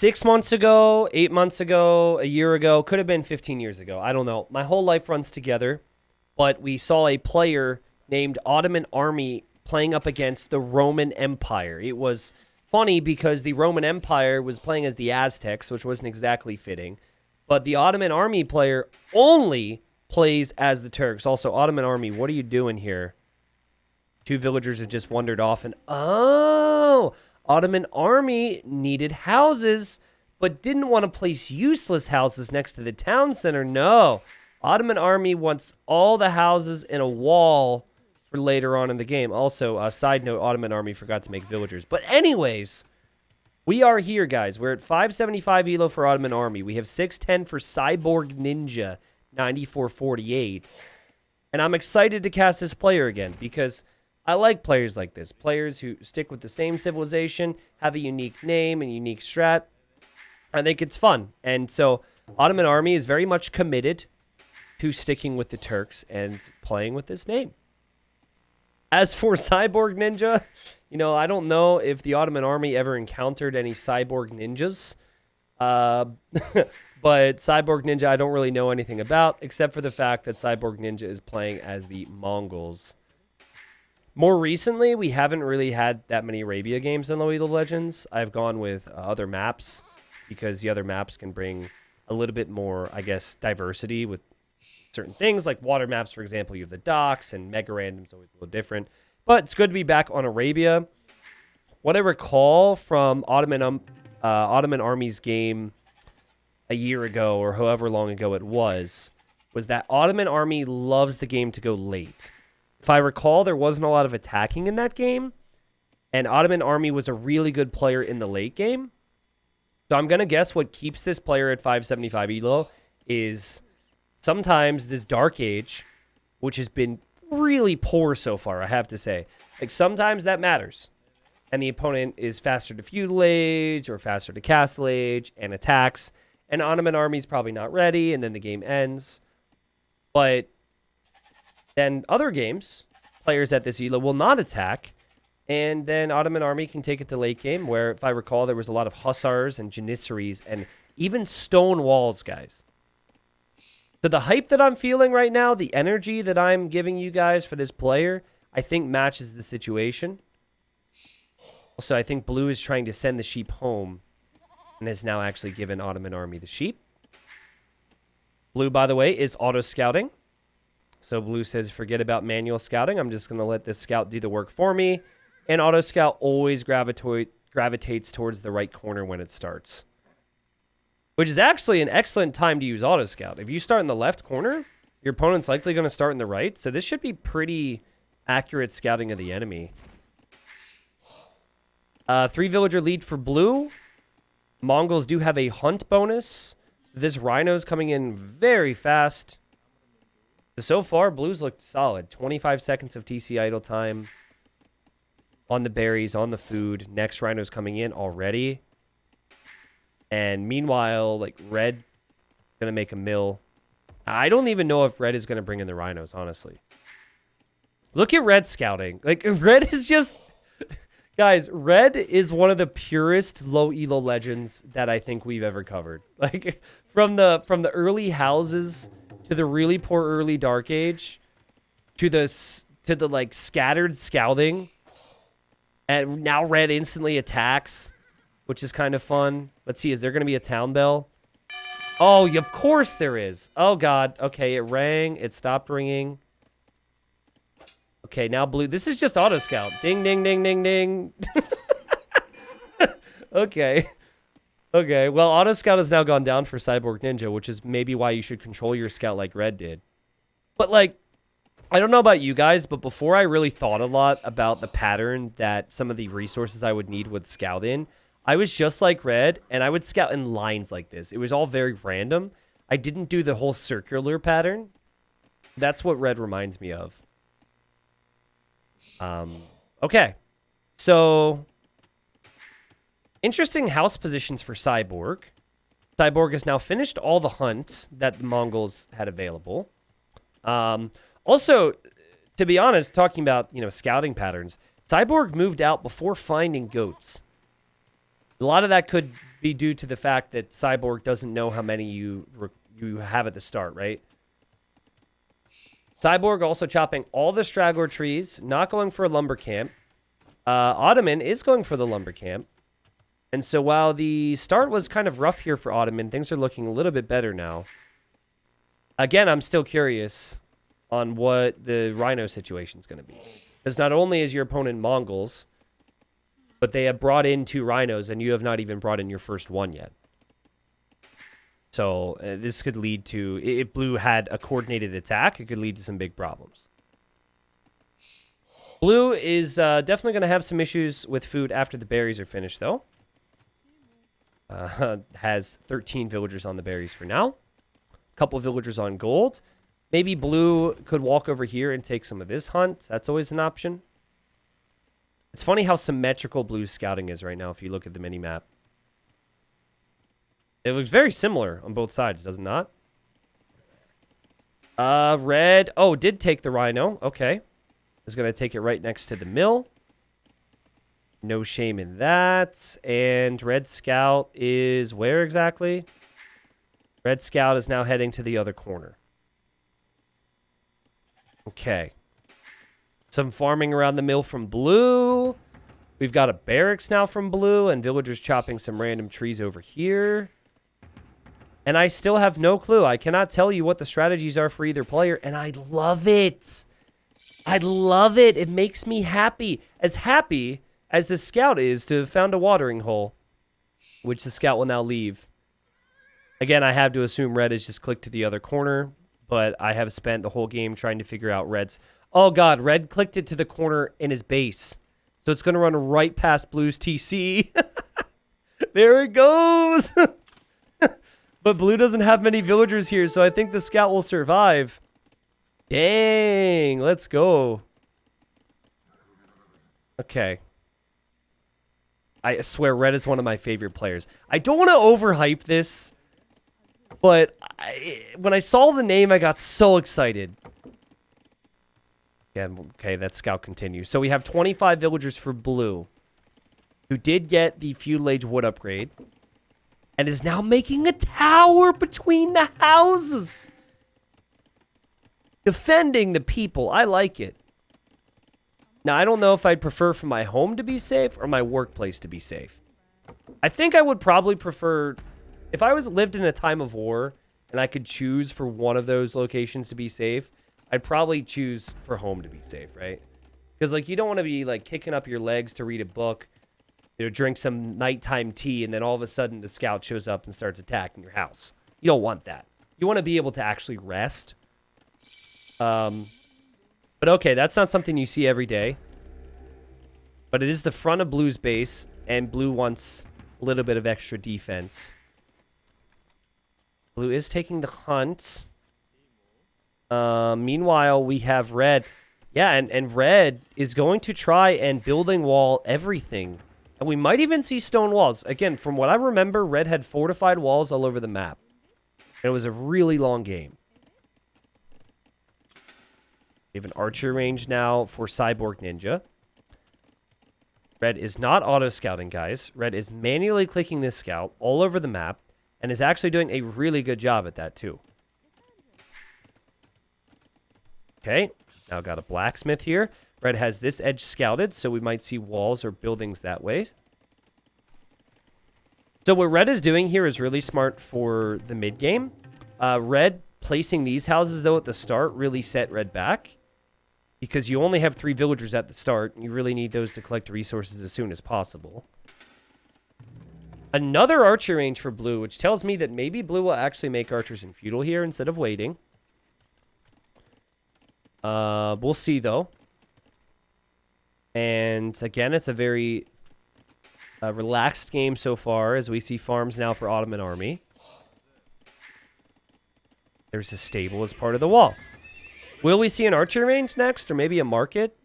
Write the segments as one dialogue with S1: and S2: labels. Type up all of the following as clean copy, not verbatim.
S1: 6 months ago, 8 months ago, a year ago, could have been 15 years ago. I don't know. My whole life runs together, but we saw a player named Ottoman Army playing up against the Roman Empire. It was funny because the Roman Empire was playing as the Aztecs, which wasn't exactly fitting, but the Ottoman Army player only plays as the Turks. Also, Ottoman Army, what are you doing here? Two villagers have just wandered off, and Ottoman Army needed houses, but didn't want to place useless houses next to the town center. No, Ottoman Army wants all the houses in a wall for later on in the game. Also, a side note, Ottoman Army forgot to make villagers. But anyways, we are here, guys. We're at 575 elo for Ottoman Army. We have 610 for Cyborg Ninja, 9448. And I'm excited to cast this player again because I like players like this. Players who stick with the same civilization, have a unique name and unique strat. I think it's fun. And so Ottoman Army is very much committed to sticking with the Turks and playing with this name. As for Cyborg Ninja, I don't know if the Ottoman Army ever encountered any Cyborg Ninjas. But Cyborg Ninja I don't really know anything about, except for the fact that Cyborg Ninja is playing as the Mongols. More recently, we haven't really had that many Arabia games in League of Legends. I've gone with other maps because the other maps can bring a little bit more, I guess, diversity with certain things. Like water maps, for example, you have the docks, and Mega Random's always a little different. But it's good to be back on Arabia. What I recall from Ottoman Army's game a year ago or however long ago it was that Ottoman Army loves the game to go late. If I recall, there wasn't a lot of attacking in that game, and Ottoman Army was a really good player in the late game. So I'm going to guess what keeps this player at 575 elo is sometimes this Dark Age, which has been really poor so far, I have to say. Like, sometimes that matters. And the opponent is faster to Feudal Age or faster to Castle Age and attacks, and Ottoman Army's probably not ready, and then the game ends. But then other games, players at this elo will not attack, and then Ottoman Army can take it to late game, where, if I recall, there was a lot of Hussars and Janissaries and even stone walls, guys. So the hype that I'm feeling right now, the energy that I'm giving you guys for this player, I think matches the situation. Also, I think Blue is trying to send the sheep home and has now actually given Ottoman Army the sheep. Blue, by the way, is auto-scouting. So Blue says, forget about manual scouting. I'm just going to let this scout do the work for me. And auto scout always gravitates towards the right corner when it starts, which is actually an excellent time to use auto scout. If you start in the left corner, your opponent's likely going to start in the right. So this should be pretty accurate scouting of the enemy. 3 villager lead for Blue. Mongols do have a hunt bonus. So this Rhino's coming in very fast. So far, Blue's looked solid. 25 seconds of TC idle time on the berries, on the food. Next Rhino's coming in already. And meanwhile, like, Red is going to make a mill. I don't even know if Red is going to bring in the Rhinos, honestly. Look at Red scouting. Like, Red is just... Guys, Red is one of the purest low elo legends that I think we've ever covered. Like, from the early houses to the really poor early Dark Age, to the like scattered scouting, and now Red instantly attacks, which is kind of fun. Let's see, is there going to be a town bell? Oh, of course there is. Oh God. Okay, it rang. It stopped ringing. Okay, now Blue. This is just auto scout. Ding, ding, ding, ding, ding. Okay. Okay, well, Auto Scout has now gone down for Cyborg Ninja, which is maybe why you should control your scout like Red did. But, like, I don't know about you guys, but before I really thought a lot about the pattern that some of the resources I would need would scout in, I was just like Red, and I would scout in lines like this. It was all very random. I didn't do the whole circular pattern. That's what Red reminds me of. Okay. So... interesting house positions for Cyborg. Cyborg has now finished all the hunts that the Mongols had available. Also, to be honest, talking about, scouting patterns, Cyborg moved out before finding goats. A lot of that could be due to the fact that Cyborg doesn't know how many you have at the start, right? Cyborg also chopping all the straggler trees, not going for a lumber camp. Ottoman is going for the lumber camp. And so while the start was kind of rough here for Ottoman, things are looking a little bit better now. Again, I'm still curious on what the Rhino situation is going to be. Because not only is your opponent Mongols, but they have brought in 2 Rhinos, and you have not even brought in your first one yet. So this could lead to, if Blue had a coordinated attack, it could lead to some big problems. Blue is definitely going to have some issues with food after the berries are finished, though. Has 13 villagers on the berries for now. A couple villagers on gold. Maybe Blue could walk over here and take some of this hunt. That's always an option. It's funny how symmetrical Blue's scouting is right now if you look at the mini-map. It looks very similar on both sides, does it not? Red. Oh, did take the Rhino. Okay. Is going to take it right next to the mill. No shame in that. And Red Scout is where exactly? Red Scout is now heading to the other corner. Okay. Some farming around the mill from Blue. We've got a barracks now from Blue, and villagers chopping some random trees over here. And I still have no clue. I cannot tell you what the strategies are for either player, and I love it. I love it. It makes me happy as the scout is to have found a watering hole, which the scout will now leave. Again, I have to assume Red has just clicked to the other corner, but I have spent the whole game trying to figure out Red's. Oh, God, Red clicked it to the corner in his base. So it's going to run right past Blue's TC. There it goes. But Blue doesn't have many villagers here, so I think the scout will survive. Dang, let's go. Okay. I swear Red is one of my favorite players. I don't want to overhype this, but when I saw the name, I got so excited. Yeah, okay, that scout continues. So we have 25 villagers for Blue, who did get the feudal age wood upgrade, and is now making a tower between the houses. Defending the people. I like it. Now, I don't know if I'd prefer for my home to be safe or my workplace to be safe. I think I would probably prefer, if I lived in a time of war and I could choose for one of those locations to be safe, I'd probably choose for home to be safe, right? Because, like, you don't want to be, like, kicking up your legs to read a book, you know, drink some nighttime tea, and then all of a sudden the scout shows up and starts attacking your house. You don't want that. You want to be able to actually rest. But okay, that's not something you see every day. But it is the front of Blue's base, and Blue wants a little bit of extra defense. Blue is taking the hunt. Meanwhile, we have Red. Yeah, and Red is going to try and building wall everything. And we might even see stone walls. Again, from what I remember, Red had fortified walls all over the map. And it was a really long game. We have an archer range now for Cyborg Ninja. Red is not auto-scouting, guys. Red is manually clicking this scout all over the map and is actually doing a really good job at that, too. Okay, now got a blacksmith here. Red has this edge scouted, so we might see walls or buildings that way. So what Red is doing here is really smart for the mid-game. Red placing these houses, though, at the start really set Red back. Because you only have 3 villagers at the start. You really need those to collect resources as soon as possible. Another archer range for Blue, which tells me that maybe Blue will actually make archers in feudal here instead of waiting. We'll see, though. And again, it's a very relaxed game so far as we see farms now for Ottoman Army. There's a stable as part of the wall. Will we see an archer range next or maybe a market?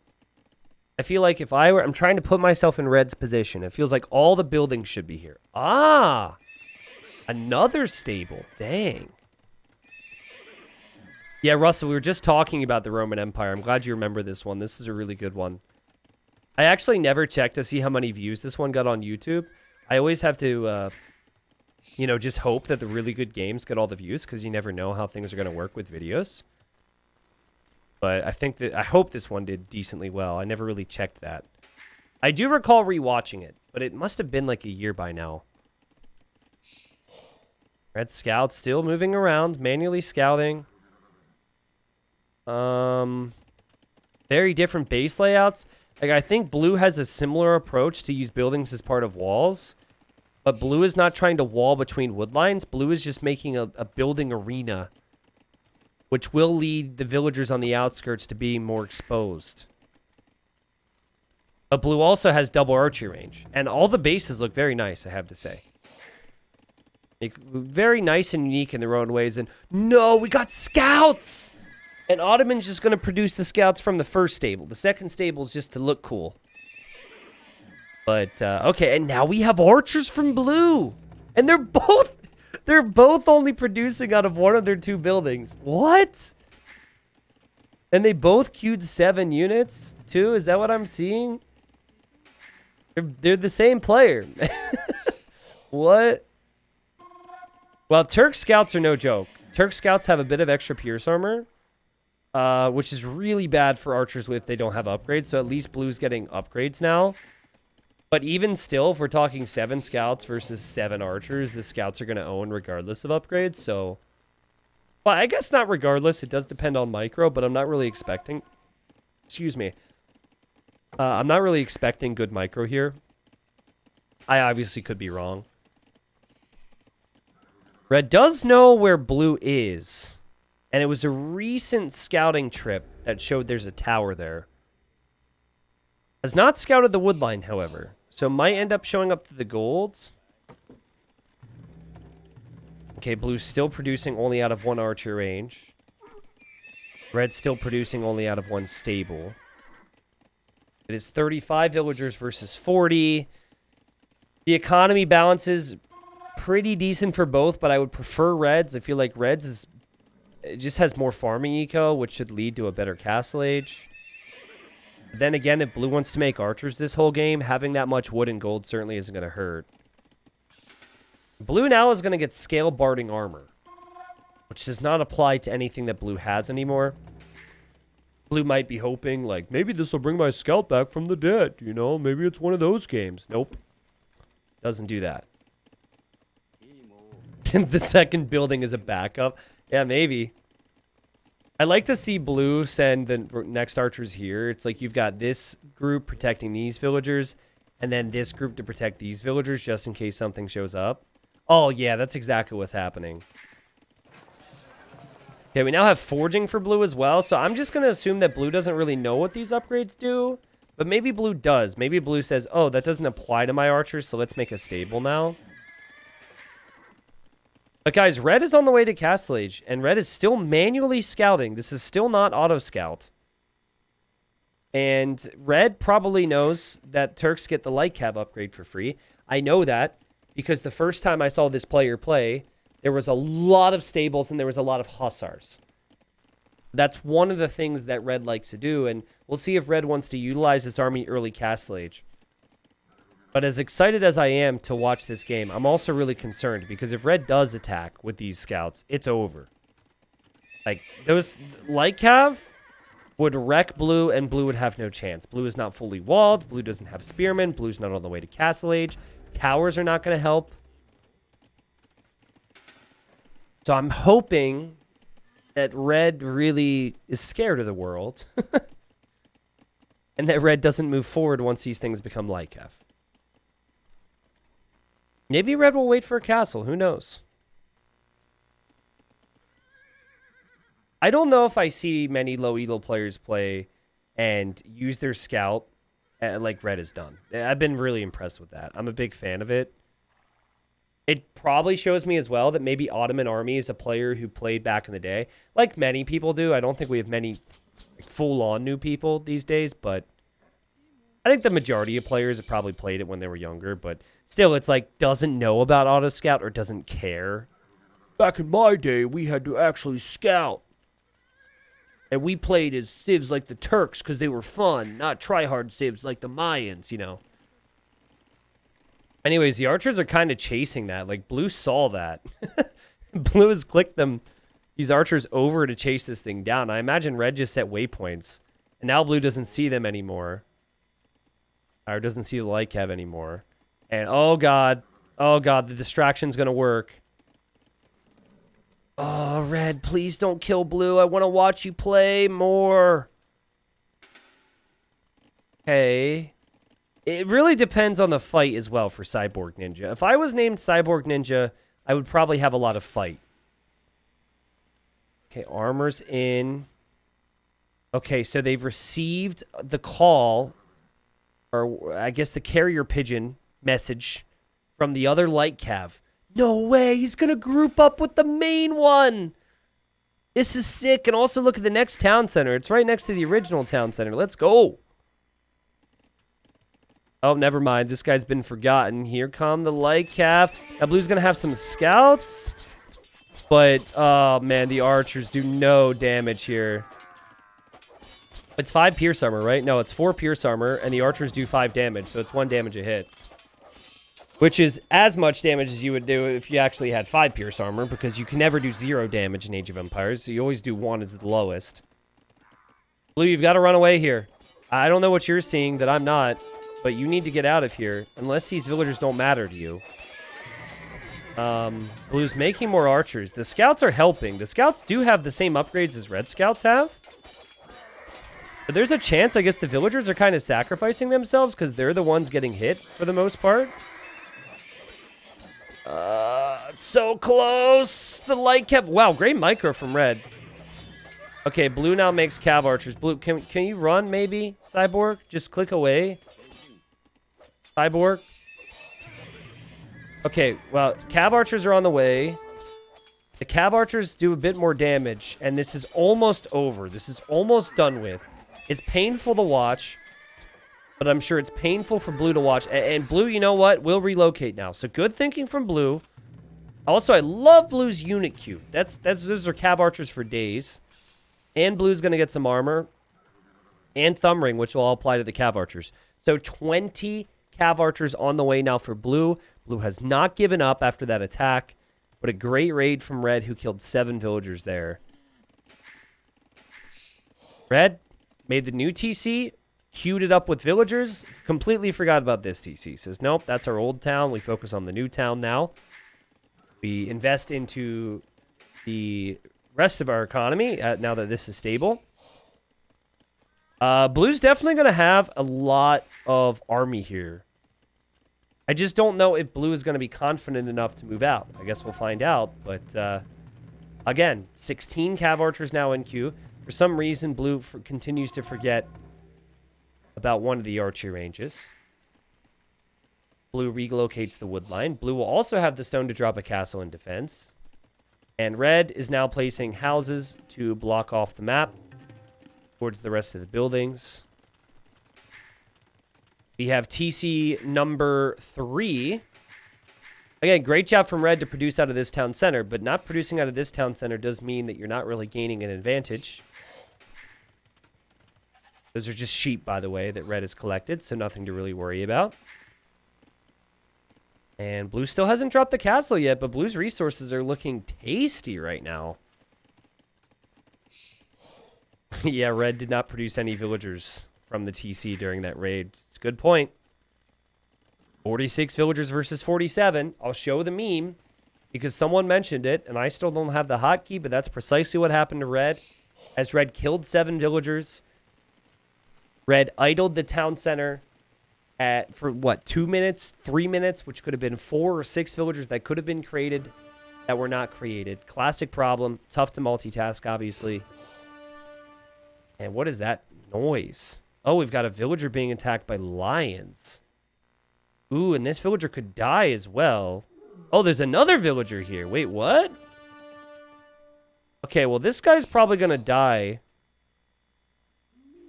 S1: I feel like if I were, I'm trying to put myself in Red's position. It feels like all the buildings should be here. Ah, another stable. Dang. Yeah, Russell, we were just talking about the Roman Empire. I'm glad you remember this one. This is a really good one. I actually never checked to see how many views this one got on YouTube. I always have to, you know, just hope that the really good games get all the views because you never know how things are going to work with videos. But I hope this one did decently well. I never really checked that. I do recall rewatching it, but it must have been like a year by now. Red Scout still moving around, manually scouting. Very different base layouts. Like, I think blue has a similar approach to use buildings as part of walls. But blue is not trying to wall between wood lines. Blue is just making a building arena, which will lead the villagers on the outskirts to being more exposed. But blue also has double archery range. And all the bases look very nice, I have to say. Very nice and unique in their own ways. And no, we got scouts! And Ottoman's just going to produce the scouts from the first stable. The second stable is just to look cool. But, okay, and now we have archers from blue. And they're both only producing out of one of their two buildings. What? And they both queued 7 units, too? Is that what I'm seeing? They're the same player. What? Well, Turk scouts are no joke. Turk scouts have a bit of extra pierce armor, which is really bad for archers if they don't have upgrades. So at least blue's getting upgrades now. But even still, if we're talking 7 scouts versus 7 archers, the scouts are going to own regardless of upgrades. So, well, I guess not regardless. It does depend on micro, but I'm not really expecting... Excuse me. I'm not really expecting good micro here. I obviously could be wrong. Red does know where blue is. And it was a recent scouting trip that showed there's a tower there. Has not scouted the wood line, however. So might end up showing up to the golds. Okay, blue's still producing only out of 1 archer range. Red's still producing only out of 1 stable. It is 35 villagers versus 40. The economy balance is pretty decent for both, but I would prefer Reds. I feel like Reds it just has more farming eco, which should lead to a better castle age. Then again, if blue wants to make archers this whole game, having that much wood and gold certainly isn't going to hurt. Blue now is going to get scale barding armor, which does not apply to anything that blue has anymore. Blue might be hoping, like, maybe this will bring my scout back from the dead, you know? Maybe it's one of those games. Nope. Doesn't do that. The second building is a backup. Yeah, maybe. I like to see blue send the next archers here. It's like you've got this group protecting these villagers, and then this group to protect these villagers just in case something shows up. Oh, yeah, that's exactly what's happening. Okay, we now have forging for blue as well, so I'm just going to assume that blue doesn't really know what these upgrades do, but maybe blue does. Maybe blue says, oh, that doesn't apply to my archers, so let's make a stable now. But guys, red is on the way to Castle Age, and red is still manually scouting. This is still not auto scout. And red probably knows that Turks get the light cav upgrade for free. I know that because the first time I saw this player play, there was a lot of stables and there was a lot of hussars. That's one of the things that red likes to do, and we'll see if red wants to utilize this army early Castle Age. But as excited as I am to watch this game, I'm also really concerned because if red does attack with these scouts, it's over. Like, those light cav would wreck blue, and blue would have no chance. Blue is not fully walled. Blue doesn't have spearmen. Blue's not on the way to Castle Age. Towers are not going to help. So I'm hoping that red really is scared of the world. And that red doesn't move forward once these things become light cav. Maybe red will wait for a castle. Who knows? I don't know if I see many low elo players play and use their scout like red has done. I've been really impressed with that. I'm a big fan of it. It probably shows me as well that maybe Ottoman Army is a player who played back in the day. Like many people do. I don't think we have many full-on new people these days, but I think the majority of players have probably played it when they were younger, but still, it's like, doesn't know about Auto Scout or doesn't care. Back in my day, we had to actually scout. And we played as civs like the Turks because they were fun, not try-hard civs like the Mayans, you know. Anyways, the archers are kind of chasing that. Like, blue saw that. Blue has clicked these archers over to chase this thing down. I imagine red just set waypoints. And now blue doesn't see them anymore. Or doesn't see the light cav anymore. And oh god, the distraction's going to work. Oh, red, please don't kill blue. I want to watch you play more. Okay. It really depends on the fight as well for Cyborg Ninja. If I was named Cyborg Ninja, I would probably have a lot of fight. Okay, armor's in. Okay, so they've received the call, or I guess the carrier pigeon message from the other light cav. No way, he's going to group up with the main one. This is sick. And also look at the next town center. It's right next to the original town center. Let's go. Oh, never mind. This guy's been forgotten. Here come the light cav. Now, blue's going to have some scouts. But, oh, man, the archers do no damage here. It's 5 pierce armor, right? No, it's 4 pierce armor, and the archers do 5 damage. So it's 1 damage a hit. Which is as much damage as you would do if you actually had 5 pierce armor, because you can never do 0 damage in Age of Empires, so you always do 1 as the lowest. Blue, you've got to run away here. I don't know what you're seeing that I'm not, but you need to get out of here, unless these villagers don't matter to you. Blue's making more archers. The scouts are helping. The scouts do have the same upgrades as red scouts have. But there's a chance, I guess, the villagers are kind of sacrificing themselves, because they're the ones getting hit for the most part. It's so close. The light cav. Wow, great micro from red. Okay, blue now makes cav archers. Blue, can you run maybe, Cyborg? Just click away. Cyborg. Okay, well, cav archers are on the way. The cav archers do a bit more damage, and this is almost over. This is almost done with. It's painful to watch. But I'm sure it's painful for blue to watch. And blue, you know what? We'll relocate now. So good thinking from blue. Also, I love blue's unit queue. Those are cav archers for days. And blue's going to get some armor. And thumb ring, which will all apply to the cav archers. So 20 cav archers on the way now for blue. Blue has not given up after that attack. But a great raid from red, who killed 7 villagers there. Red made the new TC. Queued it up with villagers. Completely forgot about this TC. Says, nope, that's our old town. We focus on the new town now. We invest into the rest of our economy now that this is stable. Blue's definitely going to have a lot of army here. I just don't know if blue is going to be confident enough to move out. I guess we'll find out. But, again, 16 cav archers now in queue. For some reason, blue continues to forget about one of the archery ranges. Blue relocates the wood line. Blue will also have the stone to drop a castle in defense. And red is now placing houses to block off the map towards the rest of the buildings. We have TC number 3. Again, great job from red to produce out of this town center, but not producing out of this town center does mean that you're not really gaining an advantage. Those are just sheep, by the way, that red has collected, so nothing to really worry about. And blue still hasn't dropped the castle yet, but blue's resources are looking tasty right now. Yeah, red did not produce any villagers from the TC during that raid. It's a good point. 46 villagers versus 47. I'll show the meme because someone mentioned it, and I still don't have the hotkey, but that's precisely what happened to red. As red killed 7 villagers, red idled the town center for what, 2 minutes, 3 minutes, which could have been 4 or 6 villagers that could have been created that were not created. Classic problem. Tough to multitask, obviously. And what is that noise? Oh, we've got a villager being attacked by lions. Ooh, and this villager could die as well. Oh, there's another villager here. Wait, what? Okay, well, this guy's probably going to die.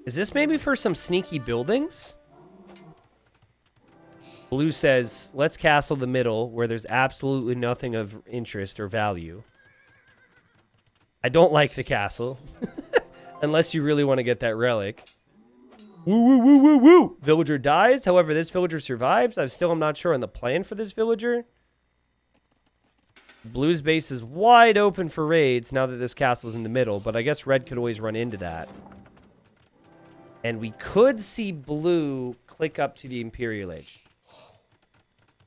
S1: Is this maybe for some sneaky buildings? Blue says, let's castle the middle where there's absolutely nothing of interest or value. I don't like the castle. Unless you really want to get that relic. Woo, woo, woo, woo, woo. Villager dies. However, this villager survives. I still am not sure on the plan for this villager. Blue's base is wide open for raids now that this castle's in the middle, but I guess red could always run into that. And we could see blue click up to the Imperial Age.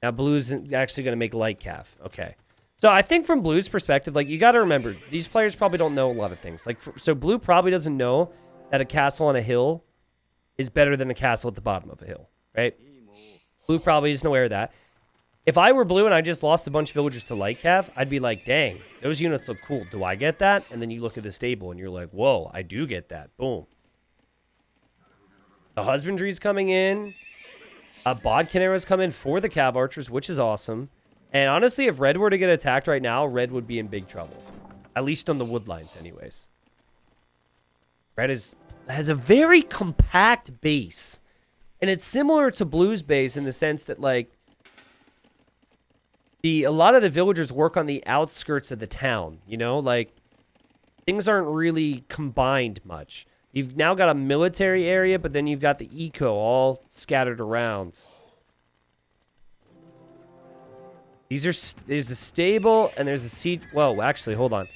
S1: Now, blue's actually going to make light calf. Okay. So I think from blue's perspective, like, you got to remember, these players probably don't know a lot of things. Like, so blue probably doesn't know that a castle on a hill is better than a castle at the bottom of a hill, right? Blue probably isn't aware of that. If I were blue and I just lost a bunch of villagers to light calf, I'd be like, dang, those units look cool. Do I get that? And then you look at the stable and you're like, whoa, I do get that. Boom. The husbandry's coming in. Bodkin arrows come in for the cav archers, which is awesome. And honestly, if red were to get attacked right now, red would be in big trouble. At least on the wood lines anyways. Red has a very compact base. And it's similar to blue's base in the sense that, like, a lot of the villagers work on the outskirts of the town, you know? Like, things aren't really combined much. You've now got a military area, but then you've got the eco all scattered around. There's a stable, and there's a siege... Whoa, actually, hold on.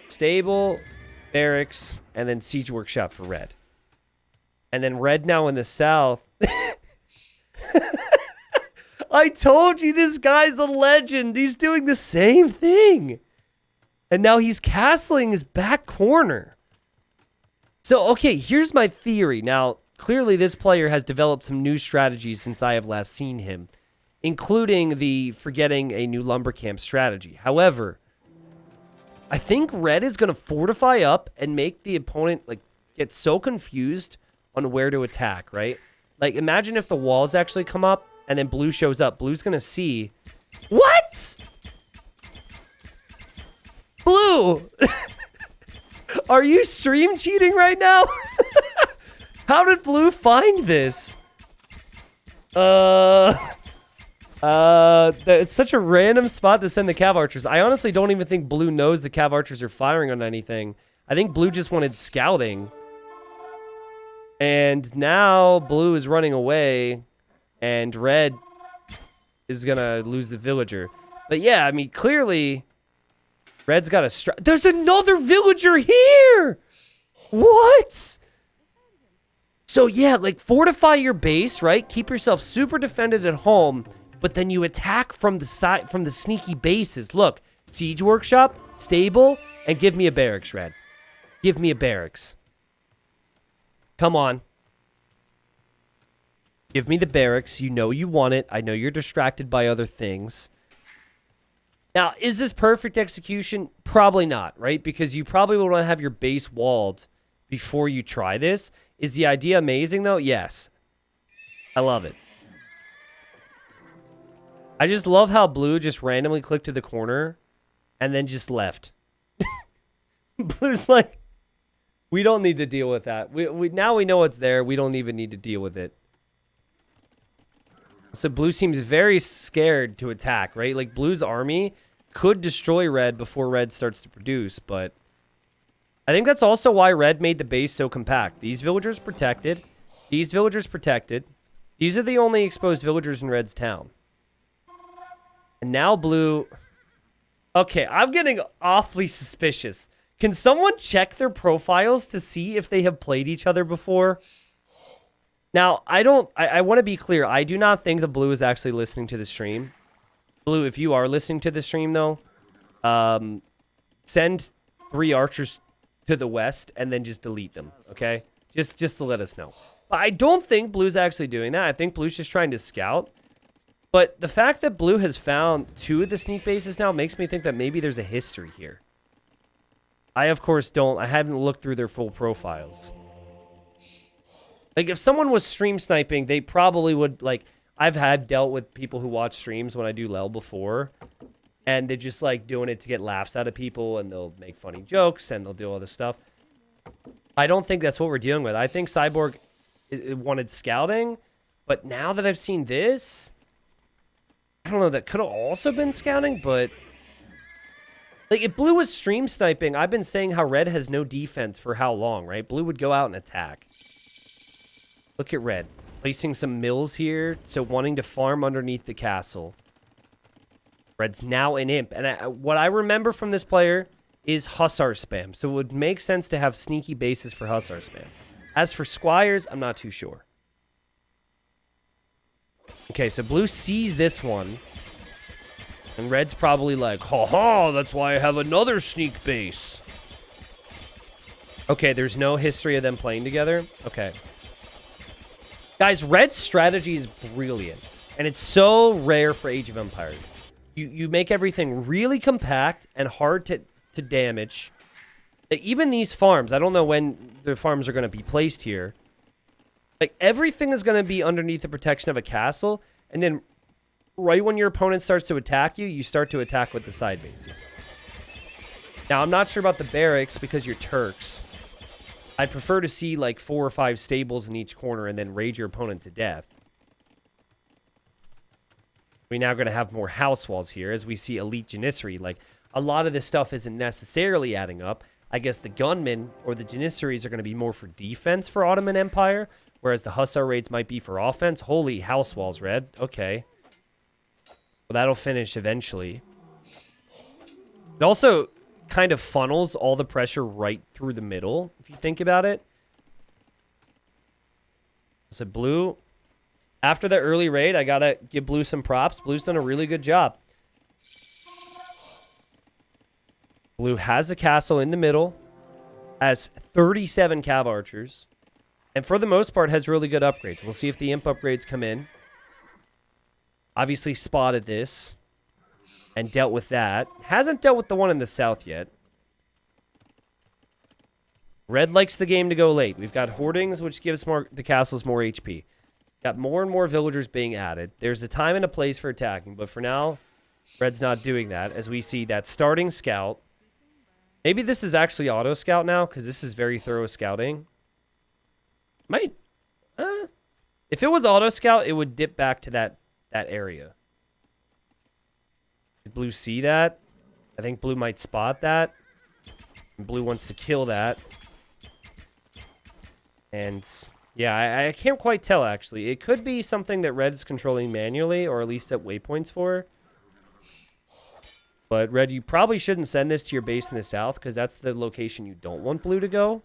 S1: Stable, barracks, and then siege workshop for red. And then red now in the south... I told you this guy's a legend. He's doing the same thing. And now he's castling his back corner. So, okay, here's my theory. Now, clearly this player has developed some new strategies since I have last seen him, including the forgetting a new lumber camp strategy. However, I think red is going to fortify up and make the opponent, like, get so confused on where to attack, right? Like, imagine if the walls actually come up and then blue shows up. Blue's going to see... What? Blue! Are you stream cheating right now? How did blue find this? It's such a random spot to send the cav archers. I honestly don't even think blue knows the cav archers are firing on anything. I think blue just wanted scouting. And now blue is running away. And red is going to lose the villager. But yeah, I mean, clearly, red's got a... There's another villager here! What? So yeah, like, fortify your base, right? Keep yourself super defended at home, but then you attack from the side, from the sneaky bases. Look, siege workshop, stable, and give me a barracks, red. Give me a barracks. Come on. Give me the barracks. You know you want it. I know you're distracted by other things. Now, is this perfect execution? Probably not, right? Because you probably will want to have your base walled before you try this. Is the idea amazing, though? Yes. I love it. I just love how blue just randomly clicked to the corner and then just left. Blue's like, we don't need to deal with that. Now we know it's there. We don't even need to deal with it. So blue seems very scared to attack, right? Like, blue's army could destroy red before red starts to produce, but I think that's also why red made the base so compact. These villagers protected. These villagers protected. These are the only exposed villagers in red's town. And now blue... Okay, I'm getting awfully suspicious. Can someone check their profiles to see if they have played each other before? Now, I want to be clear. I do not think the blue is actually listening to the stream. Blue, if you are listening to the stream, though, send 3 archers to the west and then just delete them, okay? Just to let us know. But I don't think blue's actually doing that. I think blue's just trying to scout. But the fact that blue has found 2 of the sneak bases now makes me think that maybe there's a history here. I, of course, I haven't looked through their full profiles. Like, if someone was stream sniping, they probably would, like, I've dealt with people who watch streams when I do LEL before, and they're just, like, doing it to get laughs out of people, and they'll make funny jokes, and they'll do all this stuff. I don't think that's what we're dealing with. I think Cyborg wanted scouting, but now that I've seen this, I don't know, that could have also been scouting, but... Like, if blue was stream sniping, I've been saying how red has no defense for how long, right? Blue would go out and attack. Look at red. Placing some mills here, so wanting to farm underneath the castle. Red's now an imp. And what I remember from this player is Hussar spam. So it would make sense to have sneaky bases for Hussar spam. As for squires, I'm not too sure. Okay, so blue sees this one. And red's probably like, ha, that's why I have another sneak base. Okay, there's no history of them playing together. Okay. Guys, red's strategy is brilliant. And it's so rare for Age of Empires. You make everything really compact and hard to damage. Even these farms, I don't know when the farms are going to be placed here. Like, everything is going to be underneath the protection of a castle. And then right when your opponent starts to attack you, you start to attack with the side bases. Now, I'm not sure about the barracks because you're Turks. I'd prefer to see like 4 or 5 stables in each corner and then raid your opponent to death. We're now going to have more house walls here as we see elite Janissary. Like, a lot of this stuff isn't necessarily adding up. I guess the gunmen or the Janissaries are going to be more for defense for Ottoman Empire, whereas the Hussar raids might be for offense. Holy house walls, red. Okay. Well, that'll finish eventually. It also kind of funnels all the pressure right through the middle, if you think about it. So blue, after the early raid, I gotta give blue some props. Blue's done a really good job. Blue has a castle in the middle, has 37 cav archers, and for the most part has really good upgrades. We'll see if the imp upgrades come in. Obviously spotted this and dealt with that. Hasn't dealt with the one in the south yet. Red likes the game to go late. We've got hoardings, which gives the castles more HP. Got more and more villagers being added. There's a time and a place for attacking, but for now, red's not doing that, as we see that starting scout. Maybe this is actually auto scout now, because this is very thorough scouting. Might. If it was auto scout, it would dip back to that area. Did blue see that? I think blue might spot that. Blue wants to kill that. And yeah, I can't quite tell, actually. It could be something that red's controlling manually, or at least at waypoints for. But red, you probably shouldn't send this to your base in the south, because that's the location you don't want blue to go.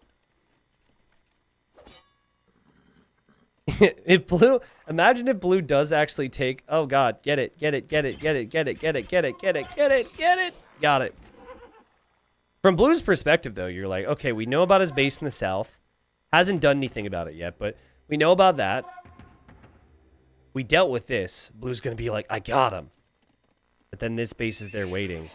S1: If blue, imagine if blue does actually take, oh god, get it. Got it. From blue's perspective, though, you're like, okay, we know about his base in the south. Hasn't done anything about it yet, but we know about that. We dealt with this. Blue's going to be like, I got him. But then this base is there waiting.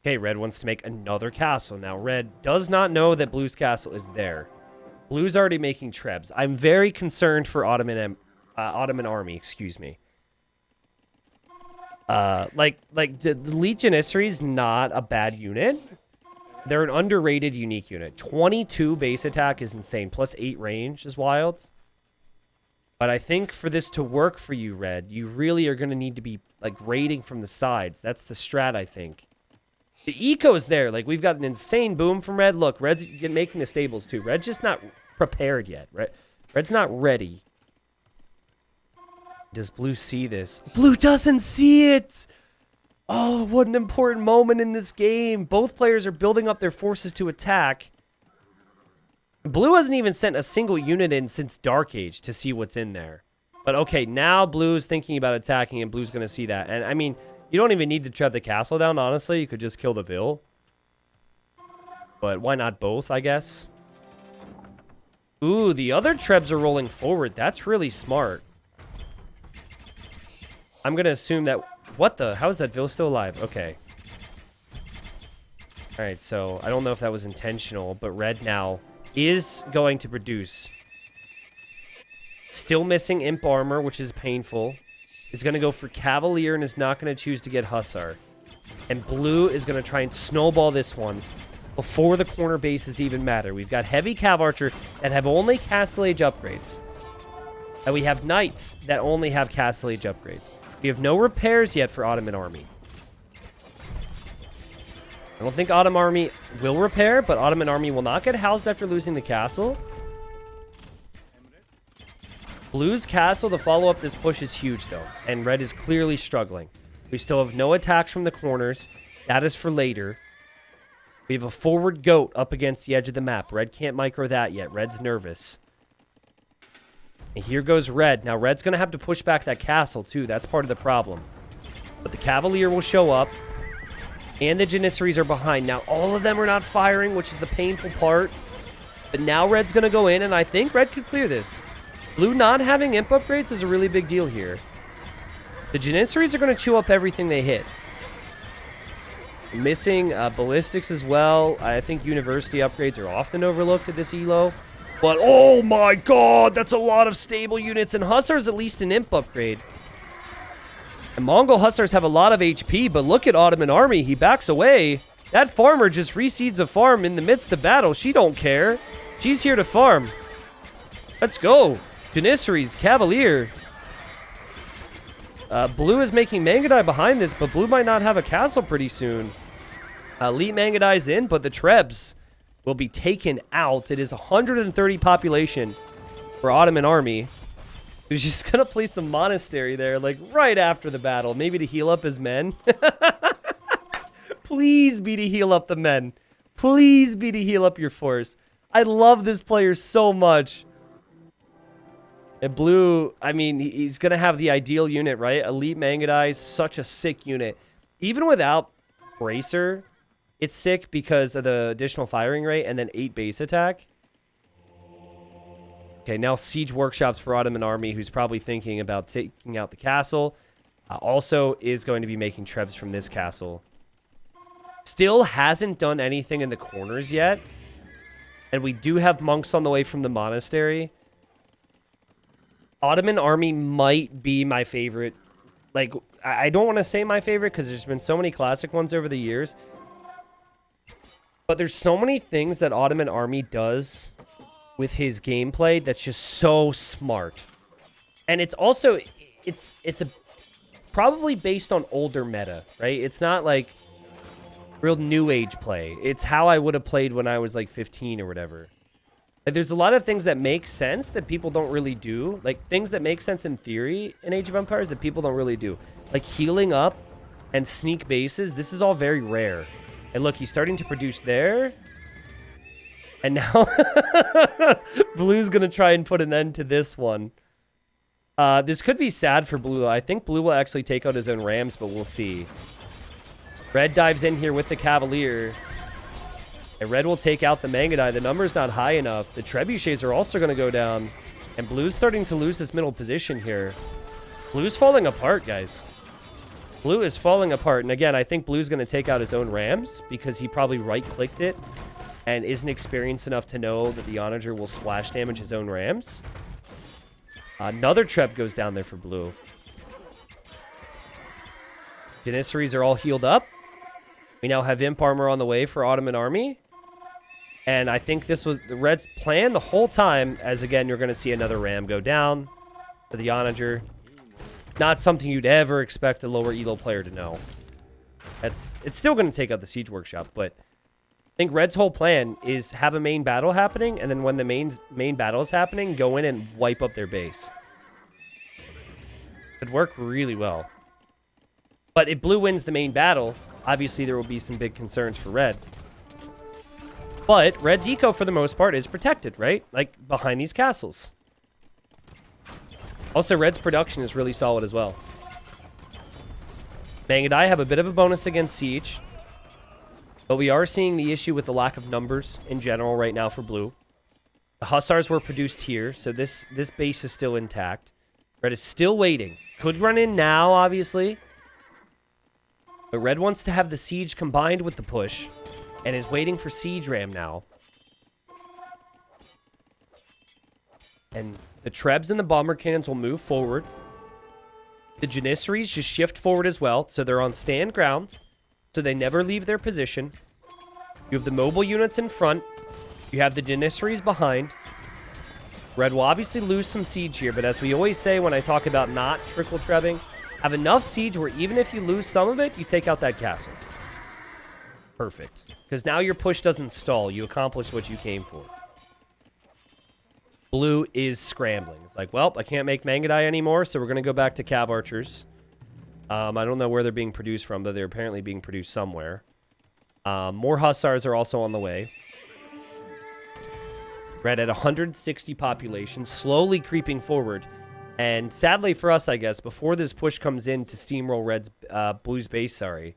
S1: Okay, red wants to make another castle. Now, red does not know that blue's castle is there. Blue's already making trebs. I'm very concerned for Ottoman Army, excuse me. The Legion Janissary is not a bad unit. They're an underrated unique unit. 22 base attack is insane. Plus 8 range is wild. But I think for this to work for you, red, you really are going to need to be like raiding from the sides. That's the strat, I think. The eco is there. Like, we've got an insane boom from red. Look, red's making the stables too. Red's just not prepared yet. Red's not ready. Does blue see this? Blue doesn't see it! Oh, what an important moment in this game. Both players are building up their forces to attack. Blue hasn't even sent a single unit in since Dark Age to see what's in there. But okay, now blue's thinking about attacking, and blue's going to see that. And I mean, you don't even need to trap the castle down, honestly. You could just kill the Vil. But why not both, I guess? Ooh, the other trebs are rolling forward. That's really smart. I'm going to assume that... What the? How is that Vil still alive? Okay. Alright, so I don't know if that was intentional, but red now is going to produce. Still missing imp armor, which is painful. Is going to go for Cavalier and is not going to choose to get Hussar. And blue is going to try and snowball this one before the corner bases even matter. We've got heavy Cav Archer that have only Castle Age upgrades. And we have Knights that only have Castle Age upgrades. We have no repairs yet for Ottoman Army. I don't think Ottoman Army will repair, but Ottoman Army will not get housed after losing the castle. Blue's castle to follow up this push is huge, though. And red is clearly struggling. We still have no attacks from the corners. That is for later. We have a forward goat up against the edge of the map. Red can't micro that yet. Red's nervous. And here goes red. Now, red's going to have to push back that castle, too. That's part of the problem. But the Cavalier will show up. And the Janissaries are behind. Now, all of them are not firing, which is the painful part. But now red's going to go in, and I think red could clear this. Blue not having imp upgrades is a really big deal here. The Janissaries are going to chew up everything they hit. Missing ballistics as well. I think university upgrades are often overlooked at this elo. But, oh my god, that's a lot of stable units. And Hussars at least an imp upgrade. And Mongol Hussars have a lot of HP, but look at Ottoman Army. He backs away. That farmer just reseeds a farm in the midst of battle. She don't care. She's here to farm. Let's go. Janissaries, Cavalier. Blue is making Mangadai behind this, but blue might not have a castle pretty soon. Elite Mangadai's in, but the Trebs will be taken out. It is 130 population for Ottoman Army. He was just going to place a monastery there, like, right after the battle. Maybe to heal up his men. Please be to heal up the men. Please be to heal up your force. I love this player so much. And blue, I mean, he's going to have the ideal unit, right? Elite Mangadai is such a sick unit. Even without Bracer, it's sick because of the additional firing rate and then 8 base attack. Okay, now Siege Workshops for Ottoman Army, who's probably thinking about taking out the castle. Also is going to be making Trebs from this castle. Still hasn't done anything in the corners yet. And we do have monks on the way from the monastery. Ottoman Army might be my favorite. Like, I don't want to say my favorite because there's been so many classic ones over the years. But there's so many things that Ottoman Army does with his gameplay that's just so smart. And it's also, it's probably based on older meta, right? It's not like real new age play. It's how I would have played when I was like 15 or whatever. Like, there's a lot of things that make sense that people don't really do. Like, things that make sense in theory in Age of Empires that people don't really do. Like, healing up and sneak bases. This is all very rare. And look, he's starting to produce there. And now Blue's going to try and put an end to this one. This could be sad for Blue. I think Blue will actually take out his own Rams, but we'll see. Red dives in here with the Cavalier. And red will take out the Mangadai. The number's not high enough. The Trebuchets are also going to go down. And blue's starting to lose this middle position here. Blue's falling apart, guys. Blue is falling apart. And again, I think blue's going to take out his own Rams because he probably right-clicked it and isn't experienced enough to know that the Onager will splash damage his own Rams. Another Treb goes down there for blue. Janissaries are all healed up. We now have Imp Armor on the way for Ottoman Army. And I think this was the Reds' plan the whole time, as again, you're going to see another Ram go down for the Onager. Not something you'd ever expect a lower elo player to know. It's still going to take out the Siege Workshop, but I think Red's whole plan is have a main battle happening, and then when the main battle is happening, go in and wipe up their base. It'd work really well. But if blue wins the main battle, obviously there will be some big concerns for red. But red's eco, for the most part, is protected, right? Like, behind these castles. Also, red's production is really solid as well. Mangadai have a bit of a bonus against siege. But we are seeing the issue with the lack of numbers in general right now for blue. The Hussars were produced here, so this base is still intact. Red is still waiting. Could run in now, obviously. But red wants to have the siege combined with the push. And is waiting for siege ram now. And the Trebs and the bomber cannons will move forward. The Janissaries just shift forward as well. So they're on stand ground. So they never leave their position. You have the mobile units in front. You have the Janissaries behind. Red will obviously lose some siege here. But as we always say when I talk about not trickle trebbing, have enough siege where even if you lose some of it, you take out that castle. Perfect. Because now your push doesn't stall. You accomplish what you came for. Blue is scrambling. It's like, well, I can't make Mangudai anymore, so we're going to go back to Cav Archers. I don't know where they're being produced from, but they're apparently being produced somewhere. More Hussars are also on the way. Red at 160 population, slowly creeping forward. And sadly for us, I guess, before this push comes in to steamroll Blue's base, Cyborg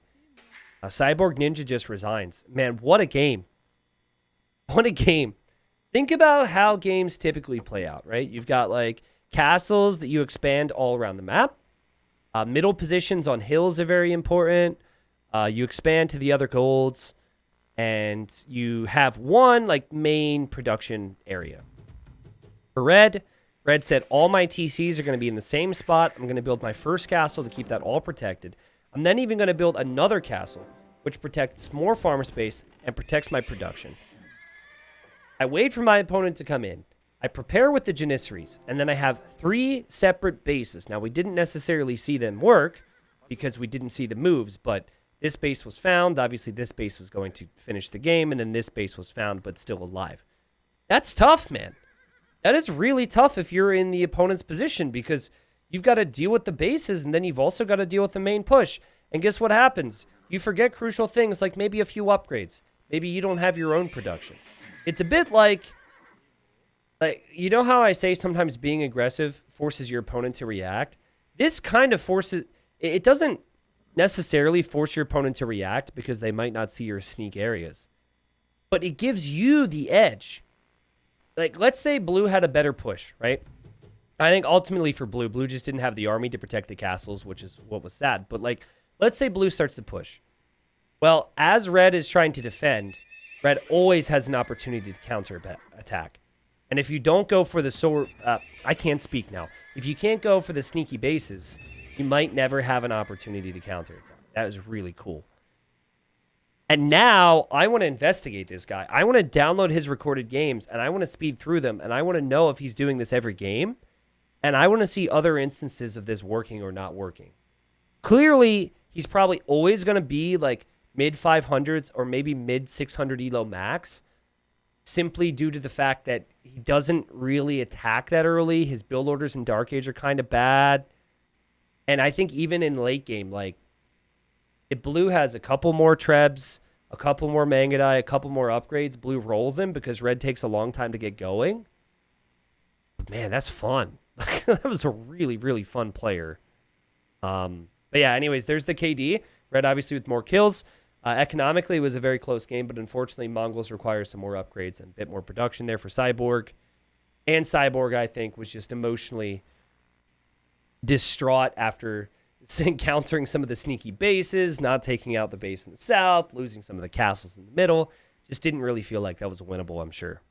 S1: Ninja just resigns. Man, what a game. What a game. Think about how games typically play out, right? You've got, like, castles that you expand all around the map. Middle positions on hills are very important. You expand to the other golds. And you have one, like, main production area. For Red said, all my TCs are going to be in the same spot. I'm going to build my first castle to keep that all protected. I'm then even going to build another castle, which protects more farm space and protects my production. I wait for my opponent to come in. I prepare with the Janissaries, and then I have 3 separate bases. Now, we didn't necessarily see them work because we didn't see the moves, but this base was found. Obviously, this base was going to finish the game, and then this base was found but still alive. That's tough, man. That is really tough if you're in the opponent's position because you've got to deal with the bases, and then you've also got to deal with the main push. And guess what happens? You forget crucial things like maybe a few upgrades. Maybe you don't have your own production. It's a bit like, you know how I say sometimes being aggressive forces your opponent to react? This kind of forces, it doesn't necessarily force your opponent to react because they might not see your sneak areas. But it gives you the edge. Like, let's say Blue had a better push, right? I think ultimately for Blue just didn't have the army to protect the castles, which is what was sad. But, like, let's say Blue starts to push. Well, as Red is trying to defend, Red always has an opportunity to counter attack. And if you don't go for the sword, I can't speak now. If you can't go for the sneaky bases, you might never have an opportunity to counter attack. That is really cool. And now I want to investigate this guy. I want to download his recorded games, and I want to speed through them, and I want to know if he's doing this every game. And I want to see other instances of this working or not working. Clearly, he's probably always going to be like mid-500s or maybe mid-600 elo max, simply due to the fact that he doesn't really attack that early. His build orders in Dark Age are kind of bad. And I think even in late game, like, if Blue has a couple more Trebs, a couple more Mangudai, a couple more upgrades, Blue rolls him because Red takes a long time to get going. Man, that's fun. That was a really, really fun player. But yeah, anyways, there's the KD. Red obviously with more kills. Economically, it was a very close game, but unfortunately, Mongols require some more upgrades and a bit more production there for Cyborg. And Cyborg, I think, was just emotionally distraught after encountering some of the sneaky bases, not taking out the base in the south, losing some of the castles in the middle. Just didn't really feel like that was winnable, I'm sure.